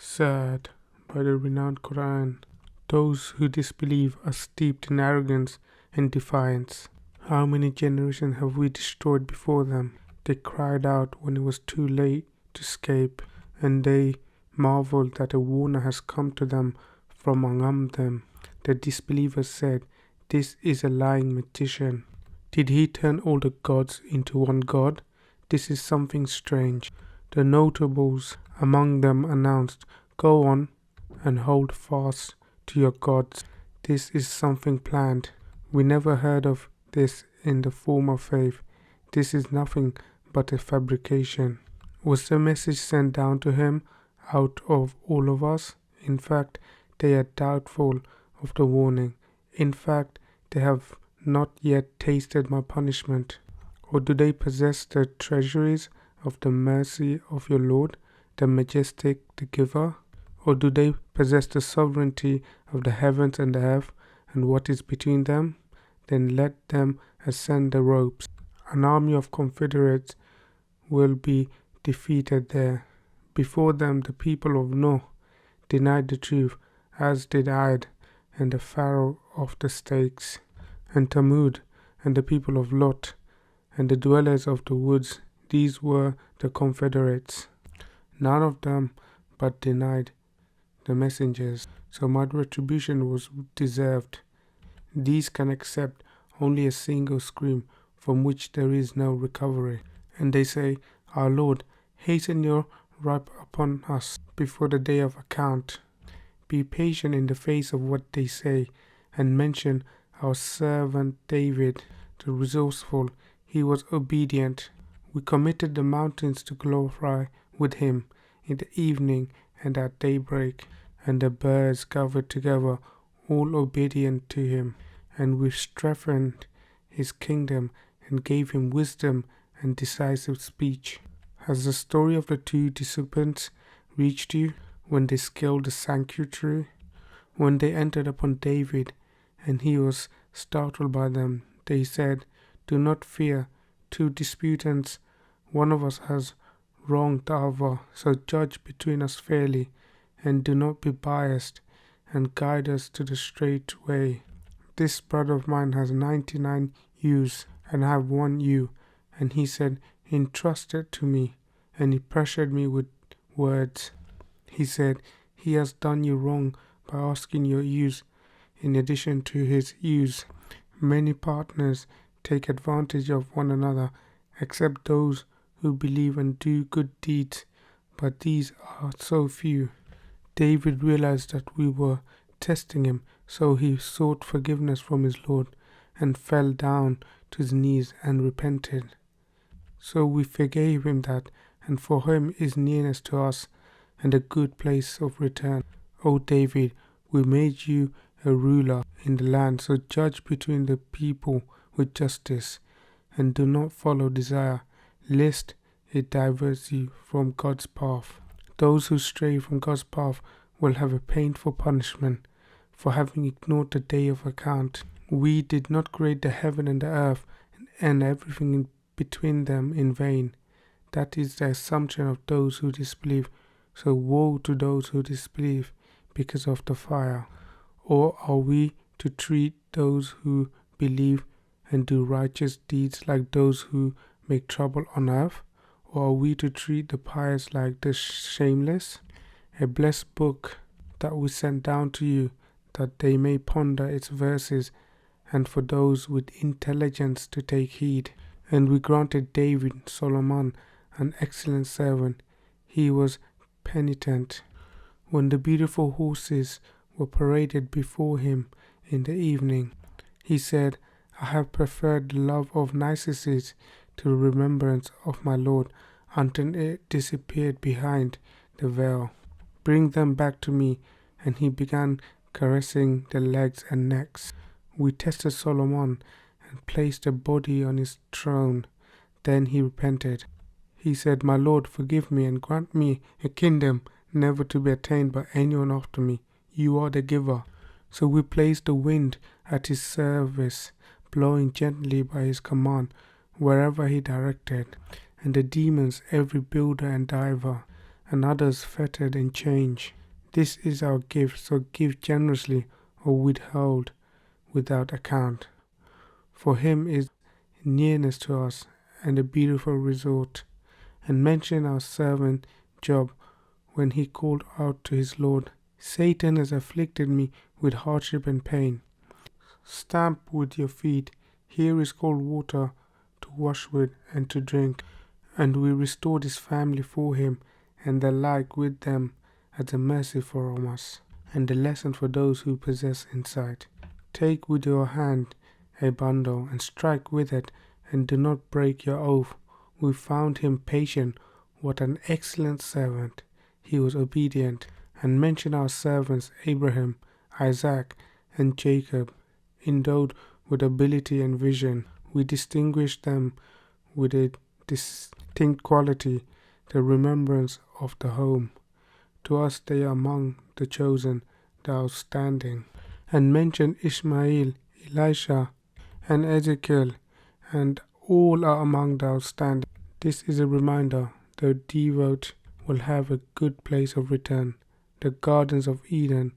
Saad by the renowned Quran. Those who disbelieve are steeped in arrogance and defiance. How many generations have we destroyed before them? They cried out when it was too late to escape, and they marveled that a warner has come to them from among them. The disbelievers said, "This is a lying magician. Did he turn all the gods into one god? This is something strange." The notables among them announced, "Go on and hold fast to your gods. This is something planned. We never heard of this in the former faith. This is nothing but a fabrication." Was the message sent down to him out of all of us? In fact, they are doubtful of the warning. In fact, they have not yet tasted my punishment. Or do they possess the treasuries of the mercy of your Lord, the majestic, the giver? Or do they possess the sovereignty of the heavens and the earth and what is between them? Then let them ascend the ropes. An army of confederates will be defeated there. Before them the people of Noah denied the truth, as did Ad and the Pharaoh of the stakes, and Tamud and the people of Lot and the dwellers of the woods. These were the confederates. None of them but denied the messengers, so my retribution was deserved. These can accept only a single scream from which there is no recovery. And they say, "Our Lord, hasten your wrath upon us before the day of account." Be patient in the face of what they say, and mention our servant David, the resourceful. He was obedient. We committed the mountains to glorify with him in the evening and at daybreak, and the birds gathered together, all obedient to him. And we strengthened his kingdom and gave him wisdom and decisive speech. Has the story of the two disciples reached you when they scaled the sanctuary? When they entered upon David and he was startled by them, they said, "Do not fear, two disputants. One of us has wronged the other, so judge between us fairly, and do not be biased, and guide us to the straight way. This brother of mine has 99 ewes, and I have one ewe." And he said, "Entrust it to me." And he pressured me with words. He said, "He has done you wrong by asking your ewes in addition to his ewes. Many partners take advantage of one another, except those who believe and do good deeds, but these are so few." David realized that we were testing him, so he sought forgiveness from his Lord and fell down to his knees and repented. So we forgave him that, and for him is nearness to us and a good place of return. O David, we made you a ruler in the land, so judge between the people with justice, and do not follow desire, lest it diverts you from God's path. Those who stray from God's path will have a painful punishment for having ignored the day of account. We did not create the heaven and the earth and everything in between them in vain. That is the assumption of those who disbelieve. So woe to those who disbelieve because of the fire. Or are we to treat those who believe and do righteous deeds like those who make trouble on earth? Or are we to treat the pious like the shameless? A blessed book that we sent down to you, that they may ponder its verses, and for those with intelligence to take heed. And we granted David, Solomon, an excellent servant. He was penitent. When the beautiful horses were paraded before him in the evening, he said, "I have preferred the love of niceties to the remembrance of my Lord until it disappeared behind the veil. Bring them back to me." And he began caressing the legs and necks. We tested Solomon and placed a body on his throne. Then he repented. He said, "My Lord, forgive me and grant me a kingdom never to be attained by anyone after me. You are the giver." So we placed the wind at his service, blowing gently by his command wherever he directed, and the demons every builder and diver, and others fettered in chains. This is our gift, so give generously or withhold without account. For him is nearness to us and a beautiful resort. And mention our servant Job when he called out to his Lord, Satan has afflicted me with hardship and pain. Stamp with your feet, here is cold water to wash with and to drink. And we restored his family for him, and the like with them as a mercy from us, and a lesson for those who possess insight. Take with your hand a bundle, and strike with it, and do not break your oath. We found him patient. What an excellent servant. He was obedient. And mention our servants Abraham, Isaac, and Jacob, endowed with ability and vision. We distinguished them with a distinct quality, the remembrance of the home. To us they are among the chosen, the outstanding. And mention Ishmael, Elisha, and Ezekiel, and all are among the outstanding. This is a reminder, the devout will have a good place of return, the gardens of Eden,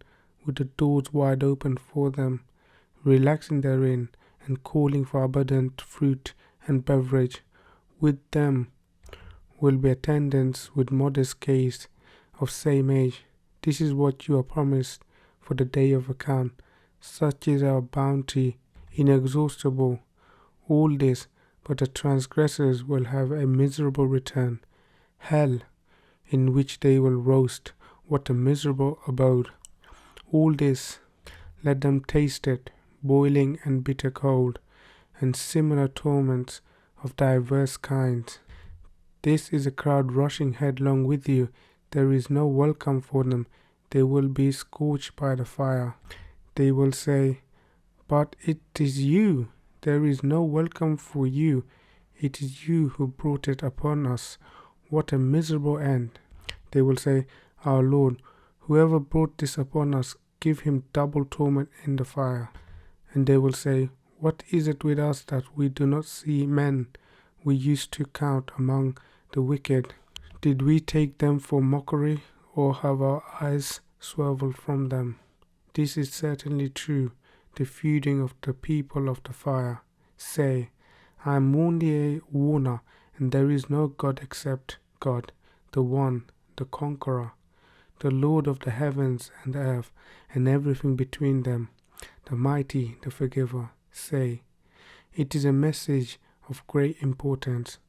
with the doors wide open for them, relaxing therein, and calling for abundant fruit and beverage. With them will be attendants with modest gaze of same age. This is what you are promised for the day of account. Such is our bounty, inexhaustible. All this, but the transgressors will have a miserable return. Hell, in which they will roast, what a miserable abode. All this, let them taste it, boiling and bitter cold, and similar torments of diverse kinds. This is a crowd rushing headlong with you. There is no welcome for them. They will be scorched by the fire. They will say, But it is you. There is no welcome for you. It is you who brought it upon us. What a miserable end. They will say, Our Lord, whoever brought this upon us, give him double torment in the fire. And they will say, What is it with us that we do not see men we used to count among the wicked? Did we take them for mockery, or have our eyes swerved from them? This is certainly true, the feuding of the people of the fire. Say, I am only a warner, and there is no God except God, the One, the Conqueror, the Lord of the heavens and the earth, and everything between them, the Mighty, the Forgiver. Say, it is a message of great importance,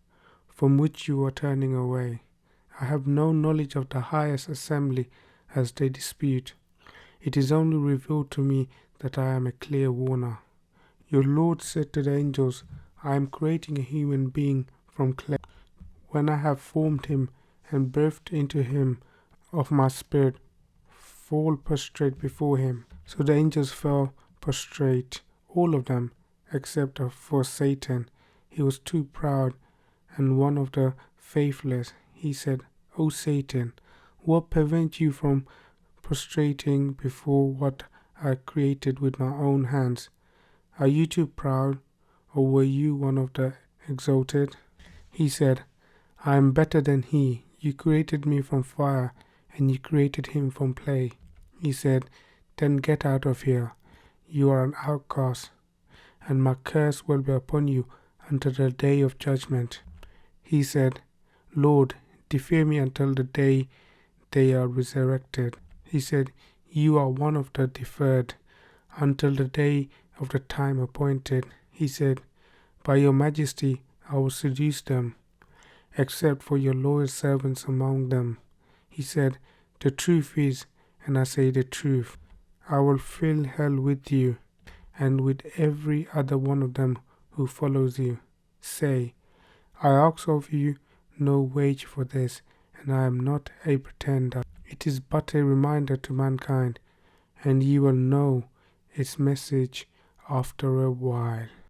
from which you are turning away. I have no knowledge of the highest assembly as they dispute. It is only revealed to me that I am a clear warner. Your Lord said to the angels, I am creating a human being from clay. When I have formed him and breathed into him of my spirit, fall prostrate before him. So the angels fell prostrate, all of them, except for Satan. He was too proud, and one of the faithless. He said, O Satan, what prevents you from prostrating before what I created with my own hands? Are you too proud, or were you one of the exalted? He said, I am better than he. You created me from fire, and you created him from clay. He said, Then get out of here. You are an outcast, and my curse will be upon you until the day of judgment. He said, Lord, defer me until the day they are resurrected. He said, You are one of the deferred, until the day of the time appointed. He said, By your majesty I will seduce them, except for your loyal servants among them. He said, The truth is, and I say the truth, I will fill hell with you, and with every other one of them who follows you. Say, I ask of you no wage for this, and I am not a pretender. It is but a reminder to mankind, and ye will know its message after a while.